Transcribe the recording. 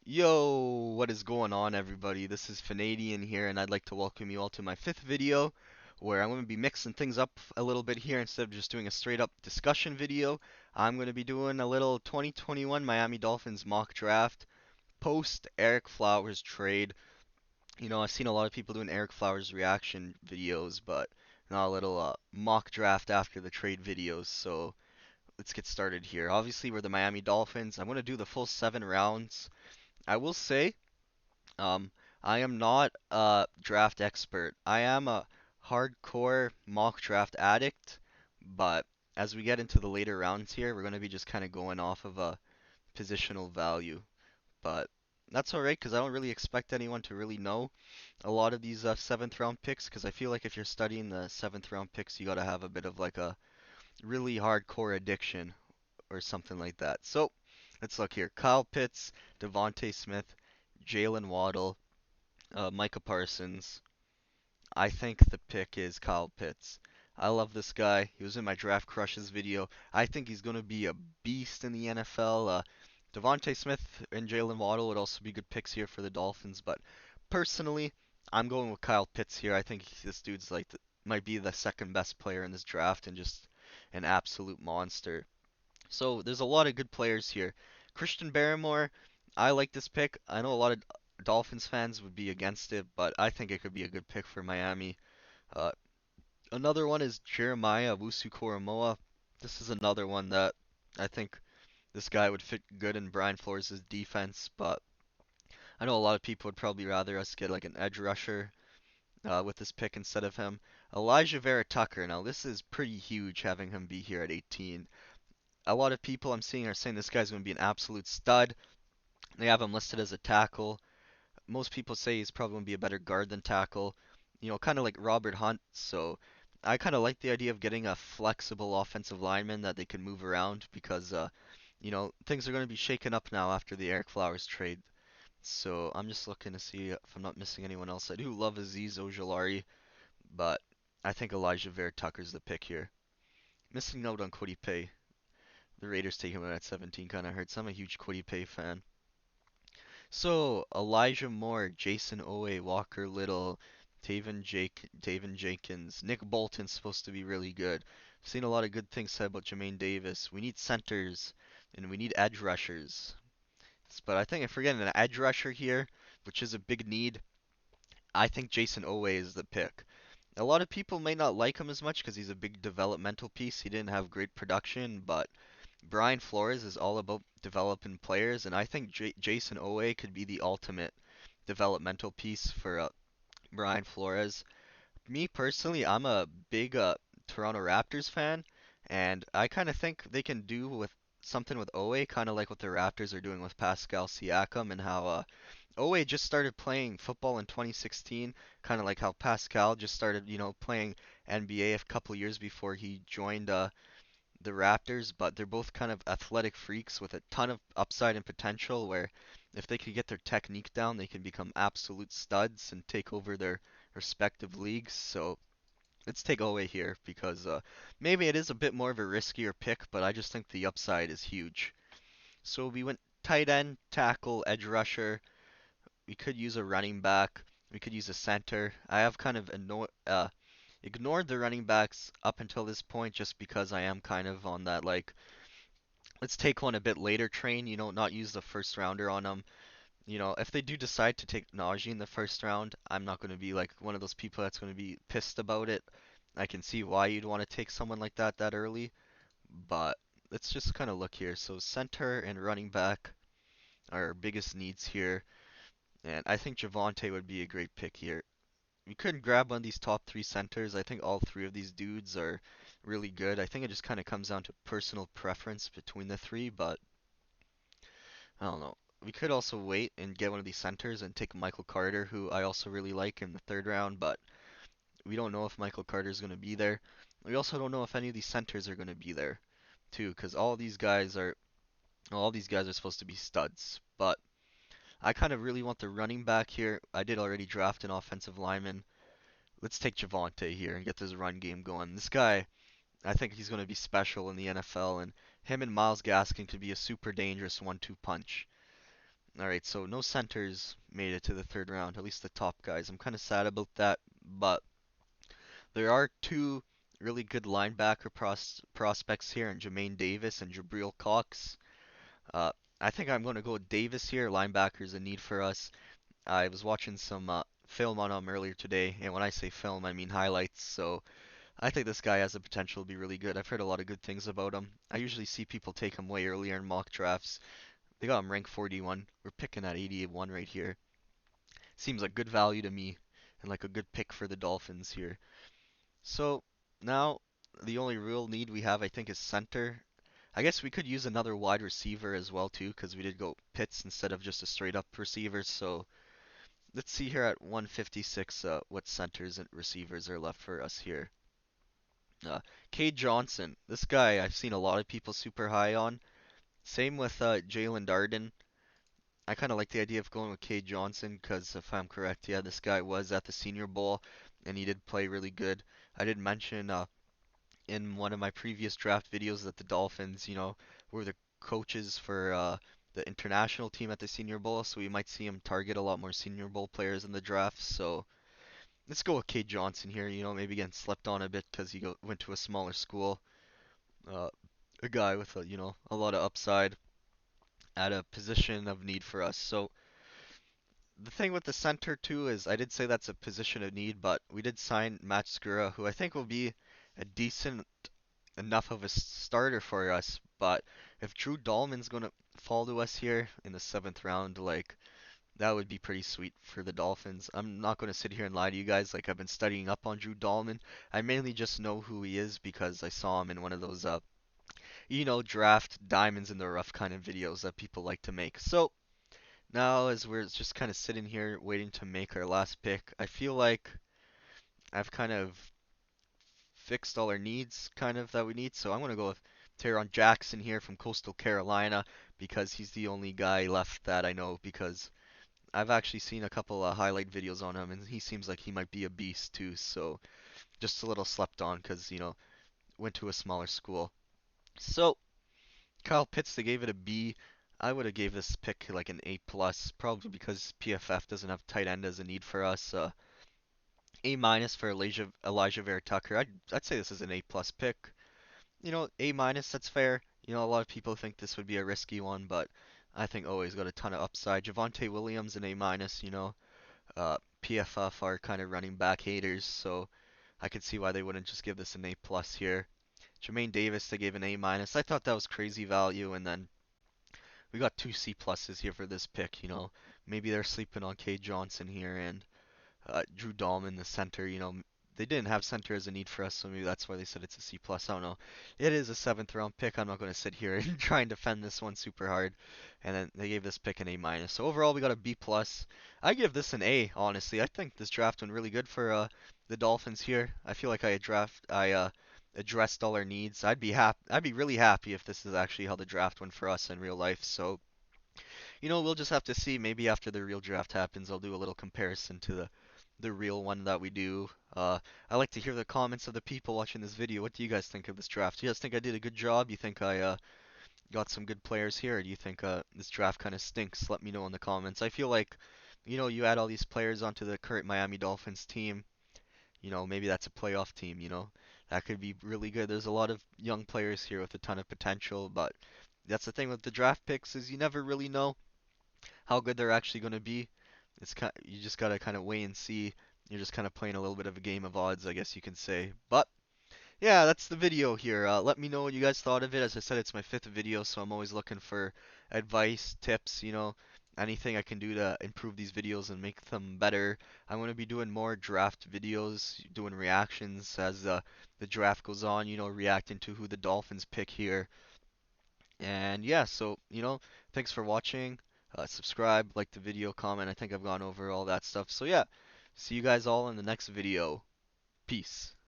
Yo, what is going on, everybody? This is Fanadian here, and I'd like to welcome you all to my fifth video, where I'm going to be mixing things up a little bit here. Instead of just doing a straight up discussion video, I'm going to be doing a little 2021 Miami Dolphins mock draft post Ereck Flowers trade. I've seen a lot of people doing Ereck Flowers reaction videos, but not a little mock draft after the trade videos. So let's get started here. Obviously, we're the Miami Dolphins. I'm going to do the full 7 rounds. I will say. Um, I am not a draft expert. I am a hardcore mock draft addict, but as we get into the later rounds here, we're going to be just kind of going off of a positional value. But that's alright because I don't really expect anyone to really know a lot of these seventh round picks because I feel like if you're studying the seventh round picks, you got to have a bit of like a really hardcore addiction or something like that. So let's look here. Kyle Pitts, Devontae Smith, Jalen Waddle, Micah Parsons. I think the pick is Kyle Pitts. I love this guy. He was in my draft crushes video. I think he's going to be a beast in the NFL. Devontae Smith and Jalen Waddle would also be good picks here for the Dolphins, but personally, I'm going with Kyle Pitts here. I think this dude's like might be the second best player in this draft and just an absolute monster. So there's a lot of good players here. Christian Barrymore, I like this pick. I know a lot of Dolphins fans would be against it, but I think it could be a good pick for Miami. Uh, Another one is Jeremiah Wusu-Koramoah. This is another one that I think this guy would fit good in Brian Flores' defense, but I know a lot of people would probably rather us get like an edge rusher with this pick instead of him. Elijah Vera Tucker. Now this is pretty huge having him be here at 18. A lot of people I'm seeing are saying this guy's going to be an absolute stud. They have him listed as a tackle. Most people say he's probably going to be a better guard than tackle. Kind of like Robert Hunt. So I kind of like the idea of getting a flexible offensive lineman that they can move around because, things are going to be shaken up now after the Ereck Flowers trade. So I'm just looking to see if I'm not missing anyone else. I do love Azeez Ojulari, but I think Elijah Vera Tucker's the pick here. Missing note on Kwity Paye. The Raiders take him at 17 kind of hurts. I'm a huge Kwity Paye fan. So Elijah Moore, Jason Owe, Walker Little, Taven Jenkins, Nick Bolton's supposed to be really good. I've seen a lot of good things said about Jermaine Davis. We need centers and we need edge rushers. But I think if we're getting an edge rusher here, which is a big need, I think Jason Owe is the pick. A lot of people may not like him as much because he's a big developmental piece. He didn't have great production, but Brian Flores is all about developing players, and I think Jason Owe could be the ultimate developmental piece for Brian Flores. Me personally, I'm a big Toronto Raptors fan, and I kind of think they can do with something with Owe, kind of like what the Raptors are doing with Pascal Siakam, and how Owe just started playing football in 2016, kind of like how Pascal just started, playing NBA a couple years before he joined the Raptors, but they're both kind of athletic freaks with a ton of upside and potential where if they could get their technique down, they can become absolute studs and take over their respective leagues. So let's take Owe here because maybe it is a bit more of a riskier pick, but I just think the upside is huge. So we went tight end, tackle, edge rusher. We could use a running back. We could use a center. I have kind of ignored the running backs up until this point just because I am kind of on that like let's take one a bit later train, not use the first rounder on them. If they do decide to take Najee in the first round, I'm not going to be like one of those people that's going to be pissed about it. I can see why you'd want to take someone like that early, but let's just kind of look here. So center and running back are our biggest needs here, and I think Javonte would be a great pick here. You could grab one of these top three centers. I think all three of these dudes are really good. I think it just kind of comes down to personal preference between the three, but I don't know. We could also wait and get one of these centers and take Michael Carter, who I also really like in the third round, but we don't know if Michael Carter is going to be there. We also don't know if any of these centers are going to be there, too, because all these guys are supposed to be studs. But I kind of really want the running back here. I did already draft an offensive lineman. Let's take Javonte here and get this run game going. This guy, I think he's going to be special in the NFL, and him and Myles Gaskin could be a super dangerous 1-2 punch. All right, so no centers made it to the third round, at least the top guys. I'm kind of sad about that, but there are two really good linebacker prospects here in Jermaine Davis and Jabril Cox. Uh, I think I'm going to go with Davis here. Linebacker's a need for us. I was watching some film on him earlier today, and when I say film, I mean highlights. So I think this guy has the potential to be really good. I've heard a lot of good things about him. I usually see people take him way earlier in mock drafts. They got him ranked 41. We're picking at 81 right here. Seems like good value to me, and like a good pick for the Dolphins here. So now the only real need we have, I think, is center. I guess we could use another wide receiver as well too, because we did go Pitts instead of just a straight up receiver. So let's see here at 156 what centers and receivers are left for us here. Uh, Cade Johnson, this guy I've seen a lot of people super high on. Same with Jalen Darden. I kind of like the idea of going with Cade Johnson because if I'm correct, yeah, this guy was at the Senior Bowl and he did play really good. I did mention in one of my previous draft videos that the Dolphins, were the coaches for the international team at the Senior Bowl, so we might see him target a lot more Senior Bowl players in the draft. So let's go with Cade Johnson here. Maybe getting slept on a bit because he went to a smaller school. Uh, a guy with a lot of upside at a position of need for us. So the thing with the center too is I did say that's a position of need, but we did sign Matt Skura, who I think will be a decent enough of a starter for us. But if Drew Dahlman's gonna fall to us here in the seventh round, like that would be pretty sweet for the Dolphins. I'm not gonna sit here and lie to you guys. Like I've been studying up on Drew Dahlman. I mainly just know who he is because I saw him in one of those draft diamonds in the rough kind of videos that people like to make. So now, as we're just kind of sitting here waiting to make our last pick, I feel like I've kind of fixed all our needs, kind of that we need. So I'm gonna go with Taron Jackson here from Coastal Carolina because he's the only guy left that I know. Because I've actually seen a couple of highlight videos on him, and he seems like he might be a beast too. So just a little slept on because went to a smaller school. So Kyle Pitts, they gave it a B. I would have gave this pick like an A plus, probably because PFF doesn't have tight end as a need for us. A minus for Elijah Vera Tucker. I'd say this is an A plus pick. A minus, that's fair. A lot of people think this would be a risky one, but I think always got a ton of upside. Javonte Williams an A minus. PFF are kind of running back haters, so I could see why they wouldn't just give this an A plus here. Jermaine Davis, they gave an A minus. I thought that was crazy value, and then we got two C pluses here for this pick. Maybe they're sleeping on Cade Johnson here and Drew Dahlman, the center. They didn't have center as a need for us, so maybe that's why they said it's a C plus. I don't know. It is a seventh round pick. I'm not going to sit here and try and defend this one super hard. And then they gave this pick an A minus. So overall, we got a B plus. I give this an A. Honestly, I think this draft went really good for the Dolphins here. I feel like I addressed all our needs. I'd be happy. I'd be really happy if this is actually how the draft went for us in real life. So we'll just have to see. Maybe after the real draft happens, I'll do a little comparison to the real one that we do. I like to hear the comments of the people watching this video. What do you guys think of this draft? Do you guys think I did a good job? You think I got some good players here? Or do you think this draft kind of stinks? Let me know in the comments. I feel like, you add all these players onto the current Miami Dolphins team. Maybe that's a playoff team. That could be really good. There's a lot of young players here with a ton of potential, but that's the thing with the draft picks is you never really know how good they're actually going to be. You just gotta kind of wait and see. You're just kind of playing a little bit of a game of odds, I guess you can say. But yeah, that's the video here. Let me know what you guys thought of it. As I said, it's my fifth video, so I'm always looking for advice, tips, anything I can do to improve these videos and make them better. I'm going to be doing more draft videos, doing reactions as the draft goes on, reacting to who the Dolphins pick here. And yeah, so, thanks for watching. Subscribe, like the video, comment. I think I've gone over all that stuff. So yeah, see you guys all in the next video. Peace.